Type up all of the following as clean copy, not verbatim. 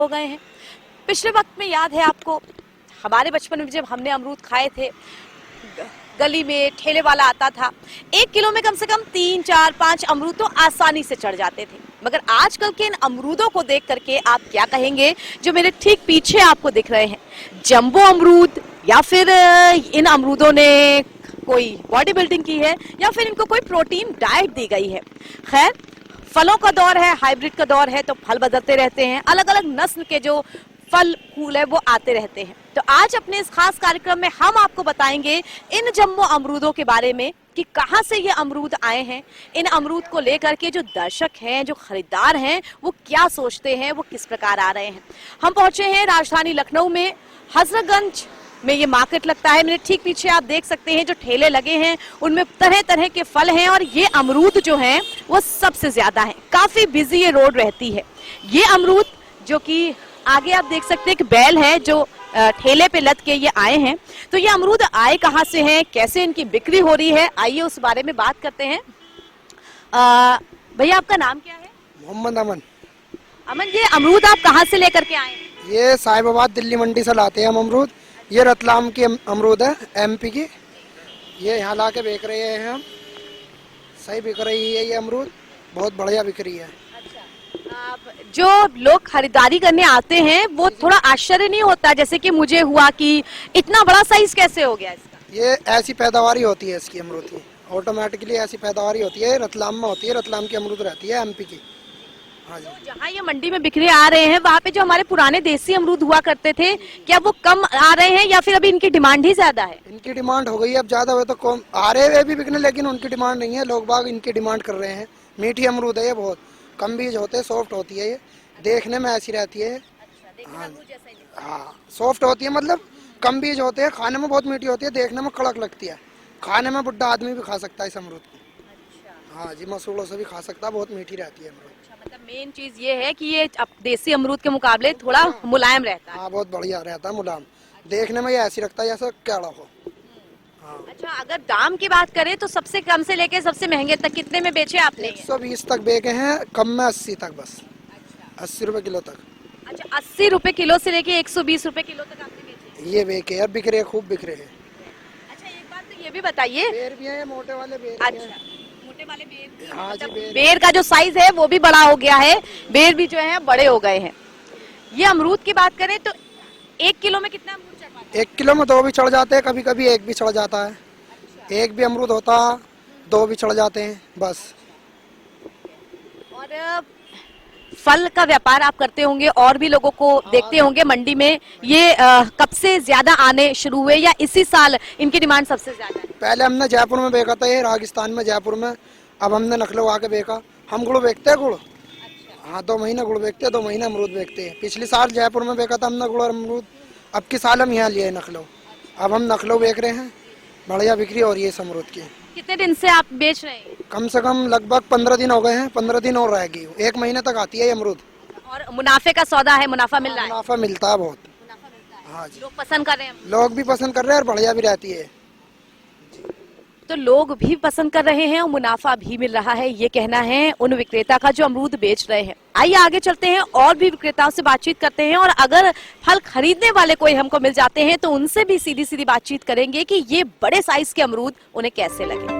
हो गए हैं। पिछले वक्त में याद है आपको, हमारे बचपन में जब हमने अमरूद खाए थे, गली में ठेले वाला आता था, 1 किलो में कम से कम 3 4 5 अमरूद तो आसानी से चढ़ जाते थे। मगर आजकल के इन अमरूदों को देख करके आप क्या कहेंगे, जो मेरे ठीक पीछे आपको दिख रहे हैं, जंबो अमरूद, या फिर इन अमरूदों ने कोई बॉडी बिल्डिंग की है, या फिर इनको कोई प्रोटीन डाइट दी गई है। खैर, फलों का दौर है, हाइब्रिड का दौर है, तो फल बदलते रहते हैं, अलग अलग नस्ल के जो फल फूल है वो आते रहते हैं। तो आज अपने इस खास कार्यक्रम में हम आपको बताएंगे इन जम्बो अमरूदों के बारे में कि कहां से ये अमरूद आए हैं, इन अमरूद को लेकर के जो दर्शक हैं, जो खरीदार हैं, वो क्या सोचते हैं, वो किस प्रकार आ रहे हैं। हम पहुंचे हैं राजधानी लखनऊ में, हजरतगंज में ये मार्केट लगता है। मेरे ठीक पीछे आप देख सकते हैं जो ठेले लगे हैं उनमें तरह तरह के फल हैं, और ये अमरूद जो हैं वो सबसे ज्यादा हैं। काफी बिजी ये रोड रहती है। ये अमरूद जो कि आगे आप देख सकते हैं कि बैल है जो ठेले पे लद के ये आए हैं। तो ये अमरूद आए कहाँ से हैं, कैसे इनकी बिक्री हो रही है, आइए उस बारे में बात करते हैं। भैया आपका नाम क्या है? मोहम्मद अमन। अमन, ये अमरूद आप कहाँ से लेकर के आए हैं? ये साहिबाबाद दिल्ली मंडी से लाते हैं हम अमरूद। ये रतलाम की अमरूद है, एमपी की। ये यहाँ ला के बेच रहे हैं हम। सही बिक रही है ये अमरूद, बहुत बढ़िया बिक रही है। जो लोग खरीदारी करने आते हैं वो थोड़ा आश्चर्य नहीं होता, जैसे कि मुझे हुआ कि इतना बड़ा साइज कैसे हो गया इसका? ये ऐसी पैदावारी होती है इसकी अमरूद की, ऑटोमेटिकली ऐसी पैदावारी होती है। रतलाम में होती है, रतलाम की अमरूद रहती है, एमपी की। हाँ जी। तो जहाँ ये मंडी में बिक्री आ रहे हैं, वहाँ पे जो हमारे पुराने देसी अमरूद हुआ करते थे, क्या वो कम आ रहे हैं या फिर अभी इनकी डिमांड ही ज्यादा है? इनकी डिमांड हो गई है अब ज्यादा, हुए तो कम आ रहे हुए भी बिकने, लेकिन उनकी डिमांड नहीं है। लोग बाग इनकी डिमांड कर रहे हैं। मीठी अमरूद है ये, बहुत कम बीज होते हैं, सॉफ्ट होती है ये, देखने में ऐसी रहती है। हाँ हाँ, सॉफ्ट होती है, मतलब कम बीज होते हैं, खाने में बहुत मीठी होती है, देखने में कड़क लगती है। खाने में बुढ़ा आदमी भी खा सकता है इस अमरूद को। हाँ जी, मसूड़ों से भी खा सकता है, बहुत मीठी रहती है अमरूद। मतलब मेन चीज ये है कि ये देसी अमरूद के मुकाबले थोड़ा मुलायम रहता है। हाँ, बहुत बढ़िया रहता है, मुलायम। देखने में ये ऐसी लगता है जैसे केड़ा हो। हाँ। अच्छा, अगर दाम की बात करें तो सबसे कम से लेके सबसे महंगे तक कितने में बेचे आपने? 120 तक बेचे हैं, कम में 80 तक, बस 80 रुपए किलो तक। अच्छा, 80 रुपए किलो से लेके 120 रुपए किलो तक आपने बेचे? ये बेचे अब बिक रहे हैं, खूब बिक रहे हैं। अच्छा, एक बात तो ये भी बताइए। बेर भी है, मोटे वाले बेर भी अच्छा, हैं। मोटे वाले बेर, हाँ जी, मतलब बेर का जो साइज है वो भी बड़ा हो गया है, बेर भी जो है बड़े हो गए हैं। ये अमरूद की बात करें तो 1 किलो में कितना अमरूद चढ़ पाता है? 1 किलो में 2 भी चढ़ जाते हैं, कभी कभी 1 भी चढ़ जाता है। एक भी अमरूद होता, 2 भी चढ़ जाते हैं, बस। और फल का व्यापार आप करते होंगे और भी लोगों को देखते होंगे मंडी में, ये कब से ज्यादा आने शुरू हुए या इसी साल इनकी डिमांड सबसे ज्यादा है? पहले हमने जयपुर में बेचा था, ये राजस्थान में, जयपुर में। अब हमने लखनऊ आके बेचा। हम गुड़ बेचते हैं, गुड़। हाँ, 2 महीने गुड़ बेचते हैं, 2 महीने अमरूद बेचते हैं। पिछले साल जयपुर में बेचा था हमने गुड़ और अमरूद। अब की साल हम यहाँ लिए लखनऊ। अब हम लखनऊ बेच रहे हैं, बढ़िया बिक्री हो रही है इस अमरूद की। कितने दिन से आप बेच रहे हैं? कम से कम लगभग 15 दिन हो गए हैं, 15 दिन और रहेगी, 1 महीने तक आती है ये अमरूद। और मुनाफे का सौदा है, मुनाफा मिल रहा है? मुनाफा मिलता है बहुत। मुनाफा मिलता है। हाँ जी, लोग पसंद कर रहे हैं? लोग भी पसंद कर रहे हैं और बढ़िया भी रहती है। तो लोग भी पसंद कर रहे हैं और मुनाफा भी मिल रहा है, ये कहना है उन विक्रेता का जो अमरूद बेच रहे हैं। आइए आगे चलते हैं और भी विक्रेताओं से बातचीत करते हैं, और अगर फल खरीदने वाले कोई हमको मिल जाते हैं तो उनसे भी सीधी सीधी बातचीत करेंगे कि ये बड़े साइज के अमरूद उन्हें कैसे लगे।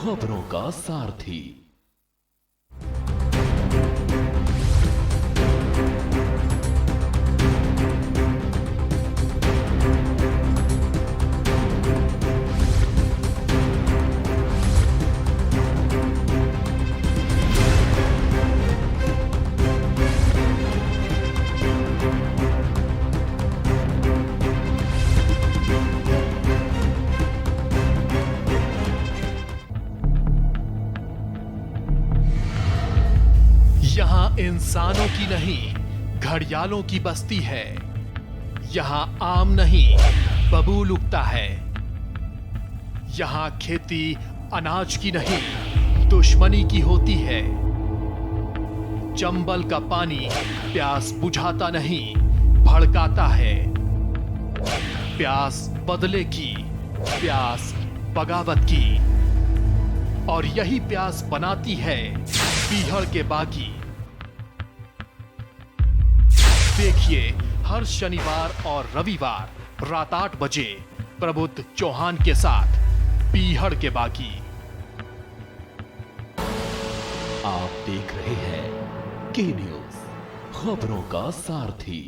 खबरों का सारथी। यहाँ इंसानों की नहीं, घड़ियालों की बस्ती है। यहाँ आम नहीं, बबूल उगता है। यहाँ खेती अनाज की नहीं, दुश्मनी की होती है। चंबल का पानी प्यास बुझाता नहीं, भड़काता है। प्यास बदले की, प्यास बगावत की, और यही प्यास बनाती है पीहड़ के बागी। देखिए हर शनिवार और रविवार रात 8 बजे प्रबुद्ध चौहान के साथ पीहड़ के बागी। आप देख रहे हैं के न्यूज, खबरों का सारथी।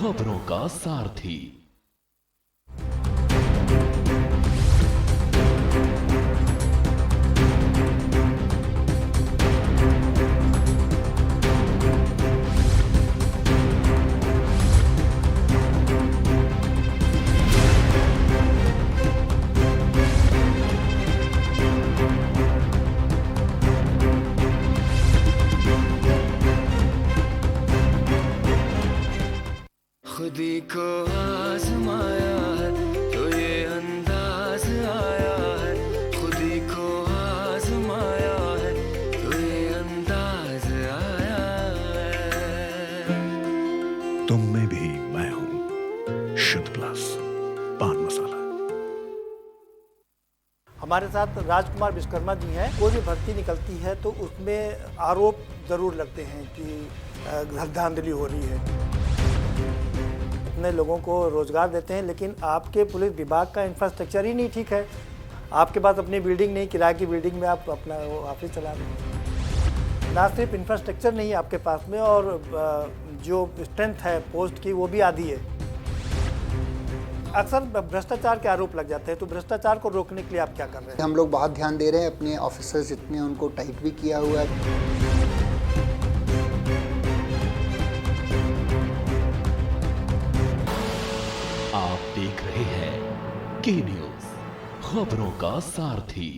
खबरों का सारथी। खुदी को आजमाया है तो ये अंदाज आया है, खुदी को आजमाया है तो ये अंदाज आया है। तुम में भी मैं हूं, शुद्ध प्लस पान मसाला। हमारे साथ राजकुमार विश्वकर्मा जी हैं। कोई भी भर्ती निकलती है तो उसमें आरोप ज़रूर लगते हैं कि धांधली हो रही है। इतने लोगों को रोज़गार देते हैं, लेकिन आपके पुलिस विभाग का इंफ्रास्ट्रक्चर ही नहीं ठीक है। आपके पास अपनी बिल्डिंग नहीं, किराए की बिल्डिंग में आप अपना ऑफिस चला रहे हैं। ना सिर्फ इंफ्रास्ट्रक्चर नहीं है आपके पास में, और जो स्ट्रेंथ है पोस्ट की वो भी आधी है। अक्सर भ्रष्टाचार के आरोप लग जाते हैं, तो भ्रष्टाचार को रोकने के लिए आप क्या कर रहे हैं? हम लोग बहुत ध्यान दे रहे हैं, अपने ऑफिसर्स जितने उनको टाइट भी किया हुआ है। आप देख रहे हैं के न्यूज, खबरों का सारथी।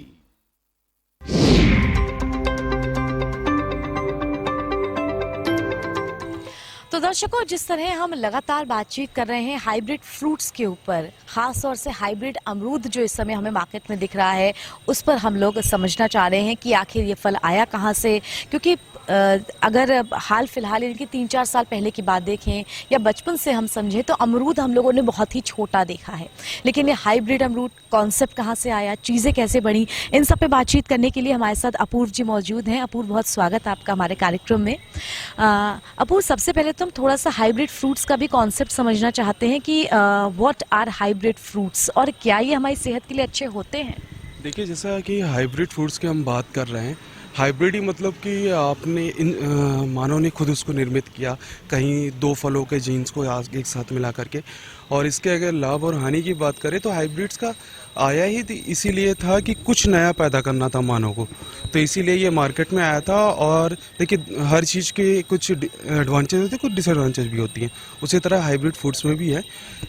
तो दर्शकों, जिस तरह हम लगातार बातचीत कर रहे हैं हाइब्रिड फ्रूट्स के ऊपर, खास तौर से हाइब्रिड अमरूद जो इस समय हमें मार्केट में दिख रहा है, उस पर हम लोग समझना चाह रहे हैं कि आखिर ये फल आया कहाँ से। क्योंकि अगर हाल फिलहाल इनकी 3-4 साल पहले की बात देखें या बचपन से हम समझें तो अमरूद हम लोगों ने बहुत ही छोटा देखा है, लेकिन ये हाइब्रिड अमरूद कॉन्सेप्ट कहाँ से आया, चीज़ें कैसे बनी, इन सब पे बातचीत करने के लिए हमारे साथ अपूर्व जी मौजूद हैं। अपूर्व, बहुत स्वागत आपका हमारे कार्यक्रम में। अपूर्व, सबसे पहले तो हम थोड़ा सा हाइब्रिड फ्रूट्स का भी कॉन्सेप्ट समझना चाहते हैं कि व्हाट आर हाइब्रिड फ्रूट्स और क्या ये हमारी सेहत के लिए अच्छे होते हैं? देखिए, जैसा कि हाइब्रिड फ्रूट्स की हम बात कर रहे हैं, हाइब्रिड ही मतलब कि आपने मानव ने खुद उसको निर्मित किया, कहीं दो फलों के जीन्स को एक साथ मिला करके। और इसके अगर लाभ और हानि की बात करें तो हाइब्रिड्स का आया ही इसीलिए था कि कुछ नया पैदा करना था मानव को, तो इसीलिए ये मार्केट में आया था। और देखिए, हर चीज़ के कुछ एडवांटेज होते हैं, कुछ डिसएडवांटेज भी होती हैं। उसी तरह हाइब्रिड फूड्स में भी है,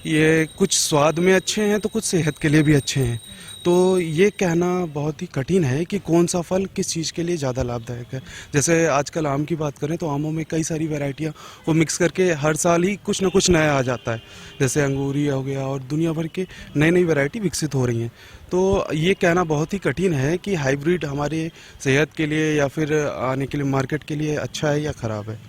ये कुछ स्वाद में अच्छे हैं तो कुछ सेहत के लिए भी अच्छे हैं। तो ये कहना बहुत ही कठिन है कि कौन सा फल किस चीज़ के लिए ज़्यादा लाभदायक है। जैसे आजकल आम की बात करें तो आमों में कई सारी वैरायटियाँ वो मिक्स करके हर साल ही कुछ ना कुछ नया आ जाता है, जैसे अंगूरी हो गया, और दुनिया भर के नई नई वैरायटी विकसित हो रही हैं। तो ये कहना बहुत ही कठिन है कि हाइब्रिड हमारे सेहत के लिए या फिर आने के लिए मार्केट के लिए अच्छा है या ख़राब है।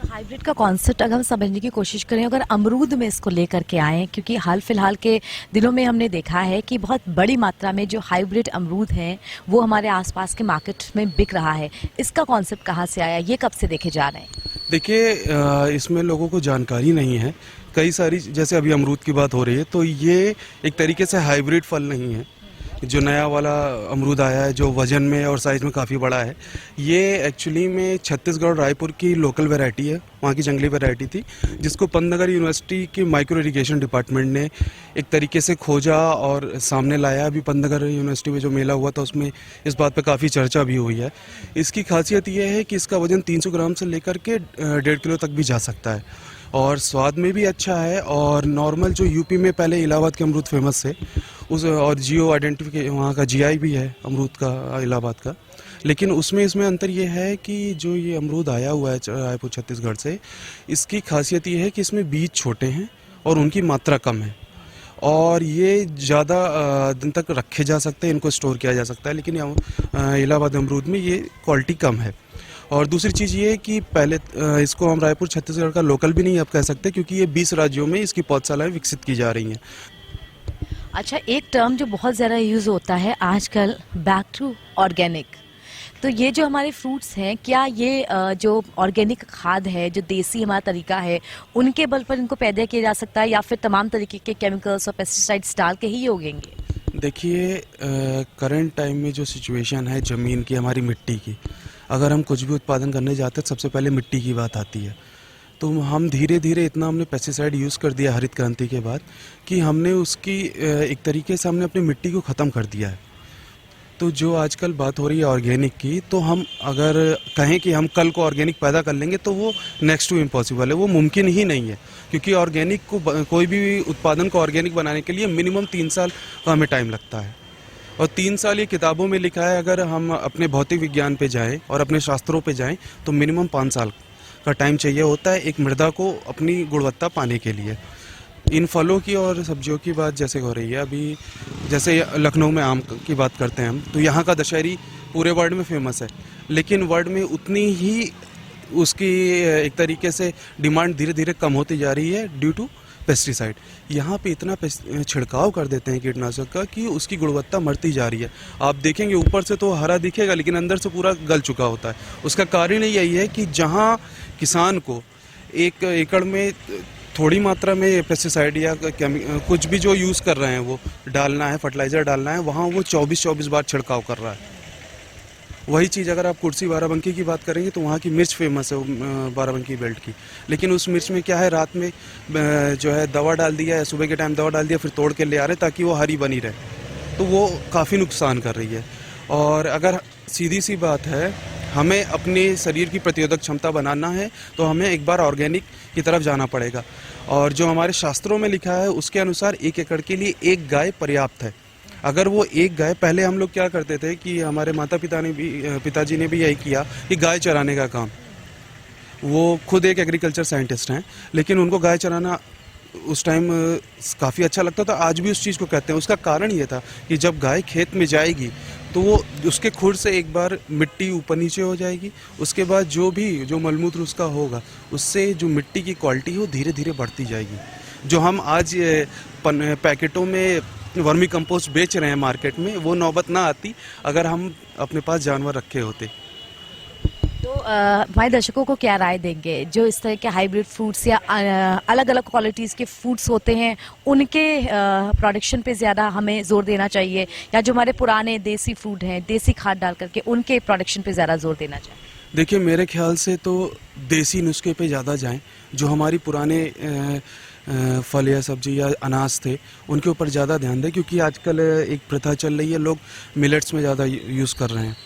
हाइब्रिड का कॉन्सेप्ट अगर हम समझने की कोशिश करें, अगर अमरूद में इसको लेकर के आए, क्योंकि हाल फिलहाल के दिनों में हमने देखा है कि बहुत बड़ी मात्रा में जो हाइब्रिड अमरूद हैं वो हमारे आसपास के मार्केट में बिक रहा है, इसका कॉन्सेप्ट कहाँ से आया, ये कब से देखे जा रहे हैं? देखिए, इसमें लोगों को जानकारी नहीं है। कई सारी, जैसे अभी अमरूद की बात हो रही है, तो ये एक तरीके से हाइब्रिड फल नहीं है। जो नया वाला अमरूद आया है, जो वजन में और साइज़ में काफ़ी बड़ा है, ये एक्चुअली में छत्तीसगढ़ रायपुर की लोकल वैरायटी है, वहाँ की जंगली वैरायटी थी, जिसको पंतनगर यूनिवर्सिटी के माइक्रो इरिगेशन डिपार्टमेंट ने एक तरीके से खोजा और सामने लाया। अभी पंतनगर यूनिवर्सिटी में जो मेला हुआ था उसमें इस बात पर काफ़ी चर्चा भी हुई है। इसकी खासियत ये है कि इसका वजन 300 ग्राम से लेकर के 1.5 किलो तक भी जा सकता है, और स्वाद में भी अच्छा है। और नॉर्मल जो यूपी में पहले इलाहाबाद के अमरूद फेमस है उस, और जियो आइडेंटिफिकेशन वहाँ का जीआई भी है अमरूद का, इलाहाबाद का। लेकिन इसमें अंतर ये है कि जो ये अमरूद आया हुआ है रायपुर छत्तीसगढ़ से, इसकी खासियत ये है कि इसमें बीज छोटे हैं और उनकी मात्रा कम है, और ये ज़्यादा दिन तक रखे जा सकते हैं, इनको स्टोर किया जा सकता है। लेकिन इलाहाबाद अमरूद में ये क्वालिटी कम है। और दूसरी चीज़ ये कि पहले इसको हम रायपुर छत्तीसगढ़ का लोकल भी नहीं आप कह सकते, क्योंकि ये 20 राज्यों में इसकी पौधशालाएं विकसित की जा रही हैं। अच्छा, एक टर्म जो बहुत ज़्यादा यूज़ होता है आजकल, बैक टू ऑर्गेनिक। तो ये जो हमारे फ्रूट्स हैं, क्या ये जो ऑर्गेनिक खाद है, जो देसी हमारा तरीका है, उनके बल पर इनको पैदा किया जा सकता है, या फिर तमाम तरीके के केमिकल्स और पेस्टिसाइड्स डाल के ही उगेंगे? देखिए, करंट टाइम में जो सिचुएशन है ज़मीन की, हमारी मिट्टी की, अगर हम कुछ भी उत्पादन करने जाते हैं सबसे पहले मिट्टी की बात आती है। तो हम धीरे धीरे इतना हमने पेस्टिसाइड यूज़ कर दिया हरित क्रांति के बाद कि हमने उसकी एक तरीके से हमने अपनी मिट्टी को ख़त्म कर दिया है। तो जो आजकल बात हो रही है ऑर्गेनिक की, तो हम अगर कहें कि हम कल को ऑर्गेनिक पैदा कर लेंगे तो वो नेक्स्ट टू इम्पॉसिबल है, वो मुमकिन ही नहीं है। क्योंकि ऑर्गेनिक को कोई भी उत्पादन को ऑर्गेनिक बनाने के लिए मिनिमम 3 साल का हमें टाइम लगता है। और 3 साल ये किताबों में लिखा है, अगर हम अपने भौतिक विज्ञान पे जाएं और अपने शास्त्रों पे जाएं तो मिनिमम 5 साल का टाइम चाहिए होता है एक मृदा को अपनी गुणवत्ता पाने के लिए। इन फलों की और सब्जियों की बात जैसे हो रही है अभी, जैसे लखनऊ में आम की बात करते हैं हम, तो यहाँ का दशहरी पूरे वर्ल्ड में फेमस है, लेकिन वर्ल्ड में उतनी ही उसकी एक तरीके से डिमांड धीरे धीरे कम होती जा रही है ड्यू टू पेस्टिसाइड। यहाँ पे इतना छिड़काव कर देते हैं कीटनाशक का कि उसकी गुणवत्ता मरती जा रही है। आप देखेंगे ऊपर से तो हरा दिखेगा लेकिन अंदर से पूरा गल चुका होता है। उसका कारण यही है कि जहाँ किसान को 1 एकड़ में थोड़ी मात्रा में पेस्टिसाइड या कुछ भी जो यूज़ कर रहे हैं वो डालना है, फर्टिलाइज़र डालना है, वहाँ वो 24-24 बार छिड़काव कर रहा है। वही चीज़ अगर आप कुर्सी बाराबंकी की बात करेंगे तो वहाँ की मिर्च फेमस है बाराबंकी बेल्ट की, लेकिन उस मिर्च में क्या है, रात में जो है दवा डाल दिया है, सुबह के टाइम दवा डाल दिया, फिर तोड़ के ले आ रहे ताकि वो हरी बनी रहे, तो वो काफ़ी नुकसान कर रही है। और अगर सीधी सी बात है, हमें अपने शरीर की प्रतिरोधक क्षमता बनाना है तो हमें एक बार ऑर्गेनिक की तरफ जाना पड़ेगा। और जो हमारे शास्त्रों में लिखा है उसके अनुसार 1 एकड़ के लिए 1 गाय पर्याप्त है। अगर वो 1 गाय, पहले हम लोग क्या करते थे कि हमारे पिताजी ने भी यही किया कि गाय चराने का काम, वो खुद एक एग्रीकल्चर साइंटिस्ट हैं, लेकिन उनको गाय चराना उस टाइम काफ़ी अच्छा लगता था, आज भी उस चीज़ को कहते हैं। उसका कारण ये था कि जब गाय खेत में जाएगी तो वो उसके खुर से एक बार मिट्टी ऊपर नीचे हो जाएगी, उसके बाद जो मलमूत्र उसका होगा उससे जो मिट्टी की क्वालिटी है वो धीरे धीरे बढ़ती जाएगी। जो हम आज पैकेटों में वर्मी कंपोस्ट बेच रहे हैं मार्केट में, वो नौबत ना आती अगर हम अपने पास जानवर रखे होते। तो हमारे दर्शकों को क्या राय देंगे जो इस तरह के हाइब्रिड फ्रूट्स या अलग अलग क्वालिटीज़ के फ्रूट्स होते हैं, उनके प्रोडक्शन पे ज़्यादा हमें जोर देना चाहिए, या जो हमारे पुराने देसी फ्रूट हैं देसी खाद डाल करके उनके प्रोडक्शन पे ज़्यादा जोर देना चाहिए? देखिए, मेरे ख्याल से तो देसी नुस्खे पे ज़्यादा जाएं। जो हमारी पुराने फल या सब्जी या अनाज थे उनके ऊपर ज़्यादा ध्यान दें, क्योंकि आजकल एक प्रथा चल रही है, लोग मिलेट्स में ज़्यादा यूज़ कर रहे हैं,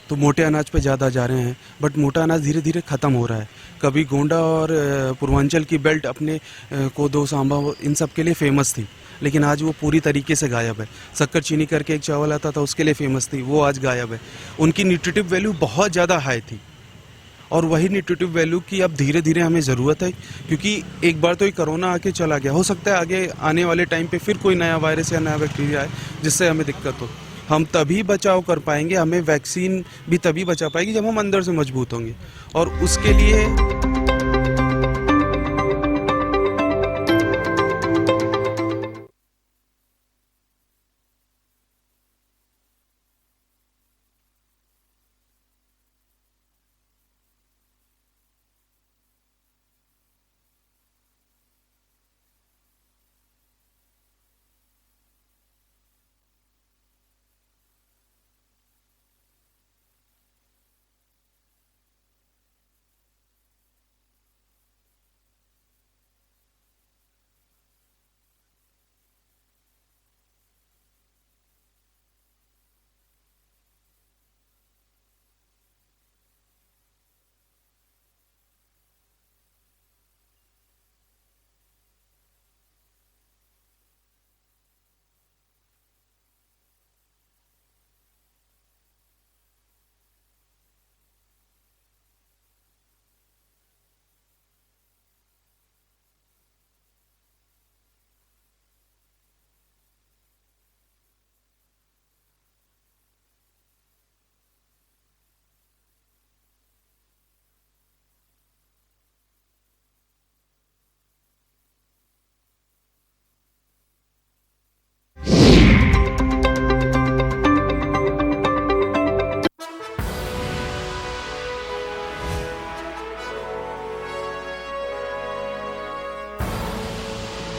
तो मोटे अनाज पे ज़्यादा जा रहे हैं। बट मोटा अनाज धीरे धीरे ख़त्म हो रहा है। कभी गोंडा और पूर्वांचल की बेल्ट अपने कोदो, सांबा, इन सब के लिए फेमस थी, लेकिन आज वो पूरी तरीके से गायब है। शक्कर चीनी करके एक चावल आता था, उसके लिए फेमस थी, वो आज गायब है। उनकी न्यूट्रिटिव वैल्यू बहुत ज़्यादा हाई थी, और वही न्यूट्रिटिव वैल्यू की अब धीरे धीरे हमें ज़रूरत है, क्योंकि एक बार तो ये कोरोना आके चला गया, हो सकता है आगे आने वाले टाइम पे फिर कोई नया वायरस या नया बैक्टीरिया आए जिससे हमें दिक्कत हो। हम तभी बचाव कर पाएंगे, हमें वैक्सीन भी तभी बचा पाएगी जब हम अंदर से मजबूत होंगे, और उसके लिए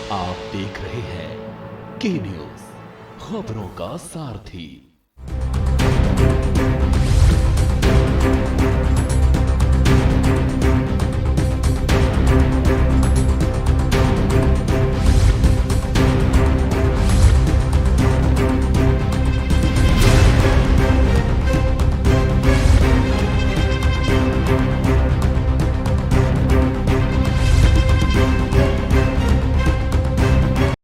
आप देख रहे हैं के न्यूज़, खबरों का सारथी।